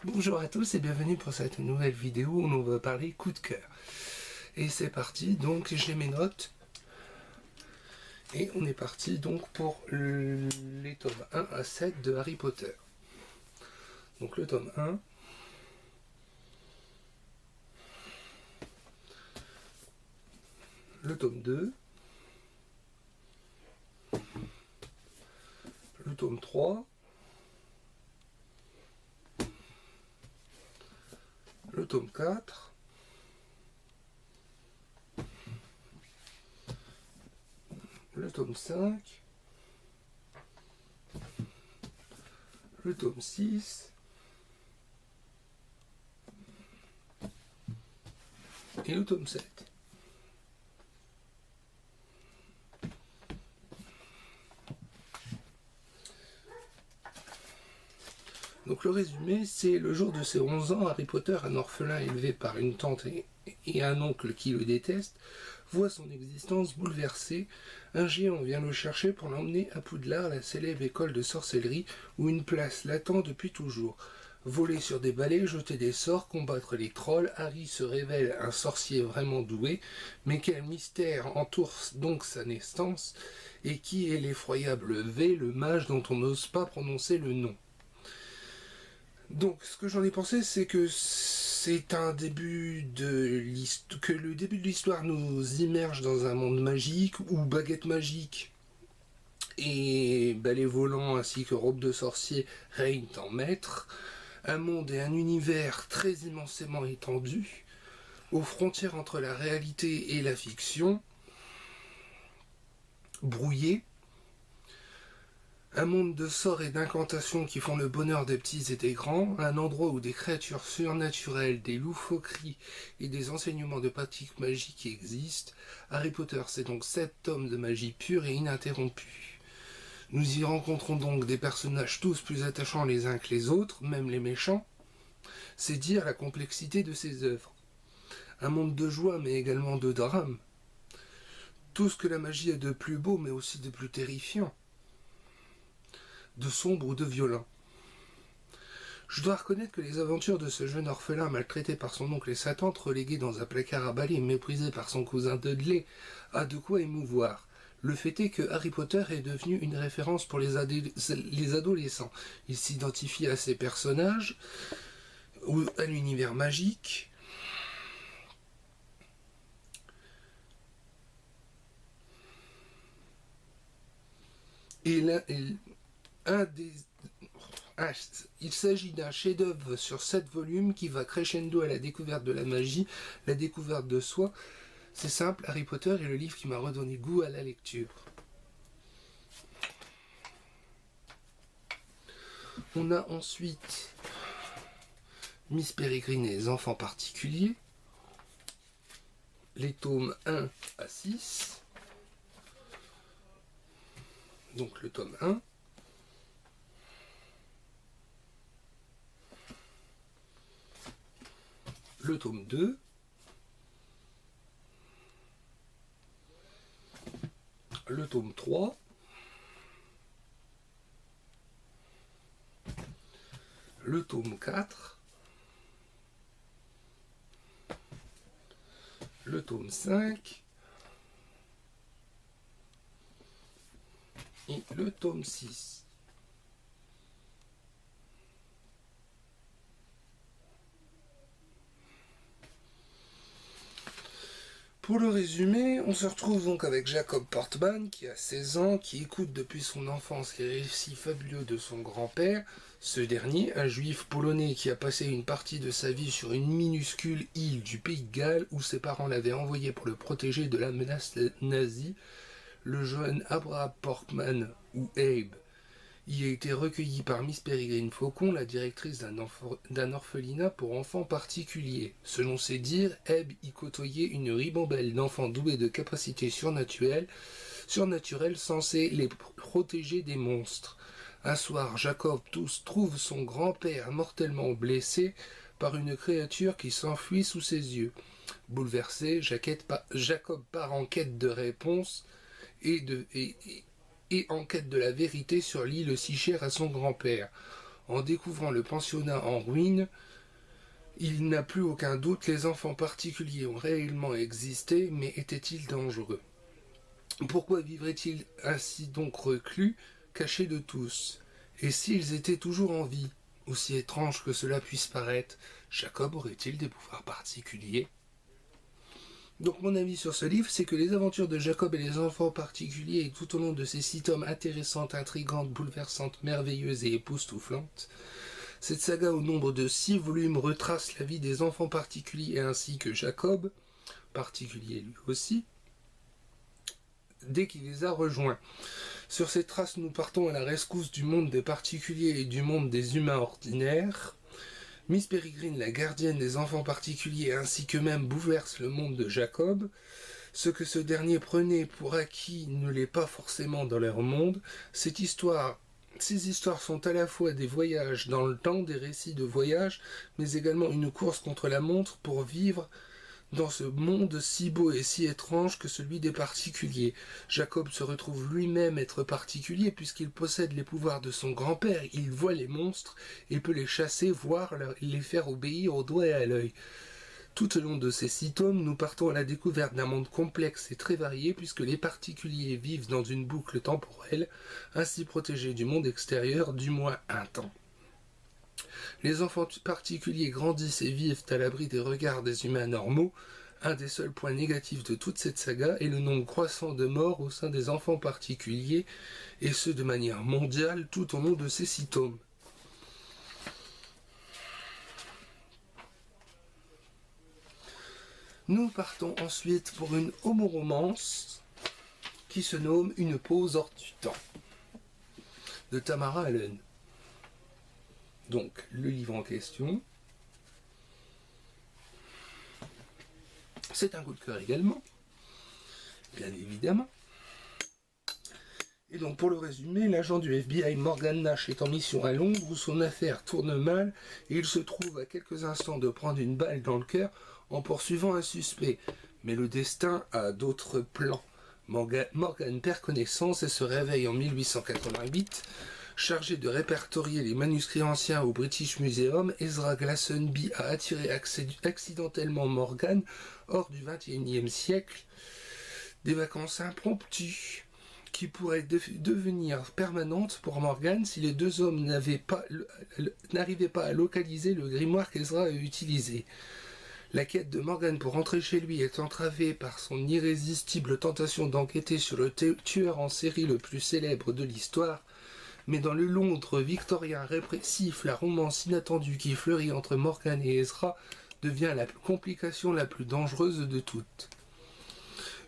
Bonjour à tous et bienvenue pour cette nouvelle vidéo où on va parler coup de cœur. Et c'est parti, donc j'ai mes notes. Et on est parti donc pour les tomes 1 à 7 de Harry Potter. Donc le tome 1. Le tome 2. Le tome 3. Le tome 4. Le tome 5. Le tome 6. Et le tome 7. Donc le résumé, c'est le jour de ses 11 ans, Harry Potter, un orphelin élevé par une tante et un oncle qui le déteste, voit son existence bouleversée. Un géant vient le chercher pour l'emmener à Poudlard, la célèbre école de sorcellerie, où une place l'attend depuis toujours. Voler sur des balais, jeter des sorts, combattre les trolls, Harry se révèle un sorcier vraiment doué, mais quel mystère entoure donc sa naissance, et qui est l'effroyable V, le mage dont on n'ose pas prononcer le nom. Donc, ce que j'en ai pensé, c'est que c'est un début de l'histoire, que le début de l'histoire nous immerge dans un monde magique où baguette magique et balai volant ainsi que robe de sorcier règnent en maître, un monde et un univers très immensément étendus, aux frontières entre la réalité et la fiction, brouillés. Un monde de sorts et d'incantations qui font le bonheur des petits et des grands, un endroit où des créatures surnaturelles, des loufoqueries et des enseignements de pratiques magiques existent. Harry Potter, c'est donc 7 tomes de magie pure et ininterrompue. Nous y rencontrons donc des personnages tous plus attachants les uns que les autres, même les méchants. C'est dire la complexité de ces œuvres. Un monde de joie mais également de drame. Tout ce que la magie a de plus beau mais aussi de plus terrifiant. De sombre ou de violent. Je dois reconnaître que les aventures de ce jeune orphelin maltraité par son oncle et sa tante, relégué dans un placard à balai et méprisé par son cousin Dudley, a de quoi émouvoir. Le fait est que Harry Potter est devenu une référence pour les adolescents. Il s'identifie à ces personnages, ou à l'univers magique. Et là, il s'agit d'un chef-d'œuvre sur 7 volumes qui va crescendo à la découverte de la magie, la découverte de soi. C'est simple, Harry Potter est le livre qui m'a redonné goût à la lecture. On a ensuite Miss Peregrine et les enfants particuliers, les tomes 1 à 6. Donc le tome 1. Le tome 2. Le tome 3. Le tome 4. Le tome 5. Et le tome 6. Pour le résumé, on se retrouve donc avec Jacob Portman, qui a 16 ans, qui écoute depuis son enfance les récits fabuleux de son grand-père. Ce dernier, un juif polonais qui a passé une partie de sa vie sur une minuscule île du Pays de Galles, où ses parents l'avaient envoyé pour le protéger de la menace nazie. Le jeune Abraham Portman, ou Abe, y a été recueilli par Miss Peregrine Faucon, la directrice d'un orphelinat pour enfants particuliers. Selon ses dires, Abe y côtoyait une ribambelle d'enfants doués de capacités surnaturelles censées les protéger des monstres. Un soir, Jacob trouve son grand-père mortellement blessé par une créature qui s'enfuit sous ses yeux. Bouleversé, Jacob part en quête de réponses et en quête de la vérité sur l'île si chère à son grand-père. En découvrant le pensionnat en ruine, il n'a plus aucun doute, les enfants particuliers ont réellement existé, mais étaient-ils dangereux? Pourquoi vivraient-ils ainsi donc reclus, cachés de tous? Et s'ils étaient toujours en vie, aussi étrange que cela puisse paraître, Jacob aurait-il des pouvoirs particuliers? Donc mon avis sur ce livre, c'est que les aventures de Jacob et les enfants particuliers, tout au long de ces 6 tomes intéressantes, intrigantes, bouleversantes, merveilleuses et époustouflantes, cette saga au nombre de 6 volumes retrace la vie des enfants particuliers ainsi que Jacob, particulier lui aussi, dès qu'il les a rejoints. Sur ces traces, nous partons à la rescousse du monde des particuliers et du monde des humains ordinaires. Miss Peregrine, la gardienne des enfants particuliers ainsi qu'eux-mêmes, bouleverse le monde de Jacob. Ce que ce dernier prenait pour acquis ne l'est pas forcément dans leur monde. Ces histoires sont à la fois des voyages dans le temps, des récits de voyage, mais également une course contre la montre pour vivre dans ce monde si beau et si étrange que celui des particuliers. Jacob se retrouve lui-même être particulier puisqu'il possède les pouvoirs de son grand-père. Il voit les monstres et peut les chasser, voire les faire obéir au doigt et à l'œil. Tout au long de ces 6 tomes, nous partons à la découverte d'un monde complexe et très varié puisque les particuliers vivent dans une boucle temporelle, ainsi protégés du monde extérieur du moins un temps. Les enfants particuliers grandissent et vivent à l'abri des regards des humains normaux. Un des seuls points négatifs de toute cette saga est le nombre croissant de morts au sein des enfants particuliers, et ce de manière mondiale tout au long de ces 6 tomes. Nous partons ensuite pour une homoromance qui se nomme Une pause hors du temps, de Tamara Allen. Donc, le livre en question. C'est un coup de cœur également, bien évidemment. Et donc, pour le résumer, l'agent du FBI Morgan Nash est en mission à Londres où son affaire tourne mal et il se trouve à quelques instants de prendre une balle dans le cœur en poursuivant un suspect. Mais le destin a d'autres plans. Morgan perd connaissance et se réveille en 1888. Chargé de répertorier les manuscrits anciens au British Museum, Ezra Glassonby a attiré accidentellement Morgan hors du XXIe siècle. Des vacances impromptues qui pourraient devenir permanentes pour Morgan si les deux hommes n'arrivaient pas à localiser le grimoire qu'Ezra a utilisé. La quête de Morgan pour rentrer chez lui est entravée par son irrésistible tentation d'enquêter sur le tueur en série le plus célèbre de l'histoire. Mais dans le Londres victorien répressif, la romance inattendue qui fleurit entre Morgan et Ezra devient la complication la plus dangereuse de toutes.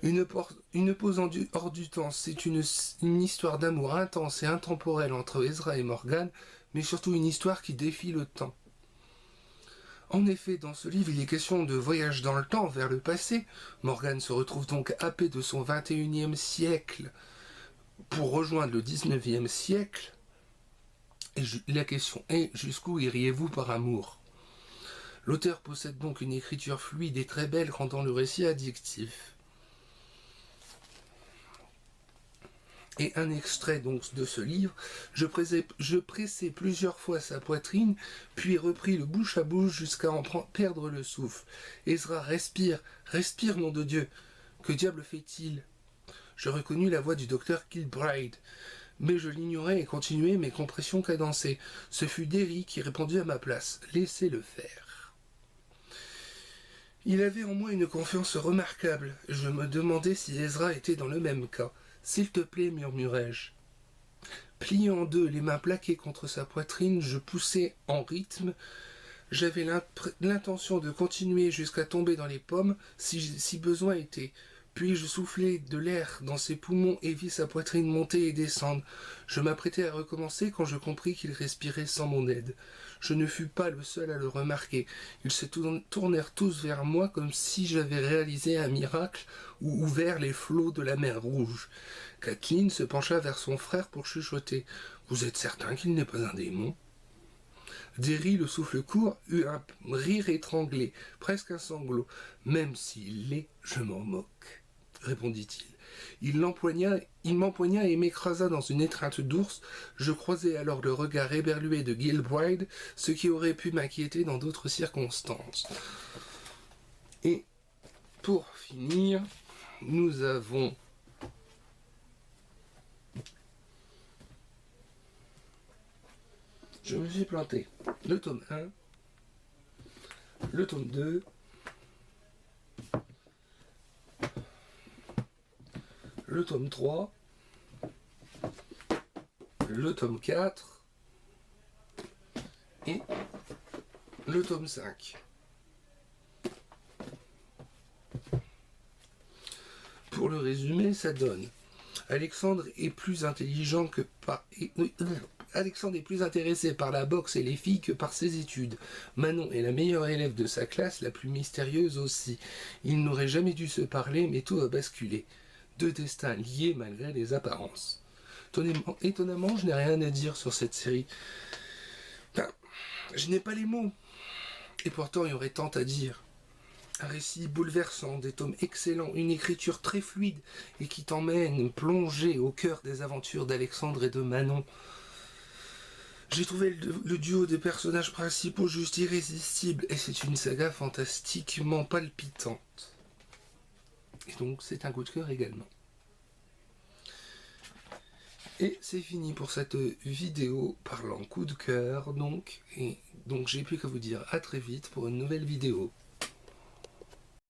Une pause hors du temps, c'est une histoire d'amour intense et intemporelle entre Ezra et Morgan, mais surtout une histoire qui défie le temps. En effet, dans ce livre, il est question de voyage dans le temps, vers le passé. Morgan se retrouve donc happé de son 21e siècle pour rejoindre le 19e siècle. Et la question est, jusqu'où iriez-vous par amour? L'auteur possède donc une écriture fluide et très belle, rendant le récit addictif. Et un extrait donc de ce livre, je pressai plusieurs fois sa poitrine, puis repris le bouche à bouche jusqu'à en perdre le souffle. Ezra, respire, nom de Dieu. Que diable fait-il? Je reconnus la voix du docteur Kilbride, mais je l'ignorais et continuai mes compressions cadencées. Ce fut Derry qui répondit à ma place. Laissez-le faire. Il avait en moi une confiance remarquable. Je me demandais si Ezra était dans le même cas. S'il te plaît, murmurai-je. Plié en deux, les mains plaquées contre sa poitrine, je poussai en rythme. J'avais l'intention de continuer jusqu'à tomber dans les pommes, si besoin était. Puis je soufflai de l'air dans ses poumons et vis sa poitrine monter et descendre. Je m'apprêtais à recommencer quand je compris qu'il respirait sans mon aide. Je ne fus pas le seul à le remarquer. Ils se tournèrent tous vers moi comme si j'avais réalisé un miracle ou ouvert les flots de la mer Rouge. Kathleen se pencha vers son frère pour chuchoter. « Vous êtes certain qu'il n'est pas un démon ?» Derry, le souffle court, eut un rire étranglé, presque un sanglot. « Même s'il l'est, je m'en moque. » répondit-il. Il m'empoigna et m'écrasa dans une étreinte d'ours. Je croisai alors le regard éberlué de Gilbride, ce qui aurait pu m'inquiéter dans d'autres circonstances. Et pour finir, nous avons je me suis planté. Le tome 1, le tome 2, le tome 3, le tome 4 et le tome 5. Pour le résumé, ça donne Alexandre est plus intelligent que par... Alexandre est plus intéressé par la boxe et les filles que par ses études. Manon est la meilleure élève de sa classe, la plus mystérieuse aussi. Ils n'auraient jamais dû se parler, mais tout a basculé. Deux destins liés malgré les apparences. Étonnamment, je n'ai rien à dire sur cette série. Enfin, je n'ai pas les mots. Et pourtant, il y aurait tant à dire. Un récit bouleversant, des tomes excellents, une écriture très fluide et qui t'emmène plonger au cœur des aventures d'Alexandre et de Manon. J'ai trouvé le duo des personnages principaux juste irrésistible et c'est une saga fantastiquement palpitante. Et donc c'est un coup de cœur également. Et c'est fini pour cette vidéo parlant coup de cœur donc. Et donc j'ai plus qu'à vous dire à très vite pour une nouvelle vidéo.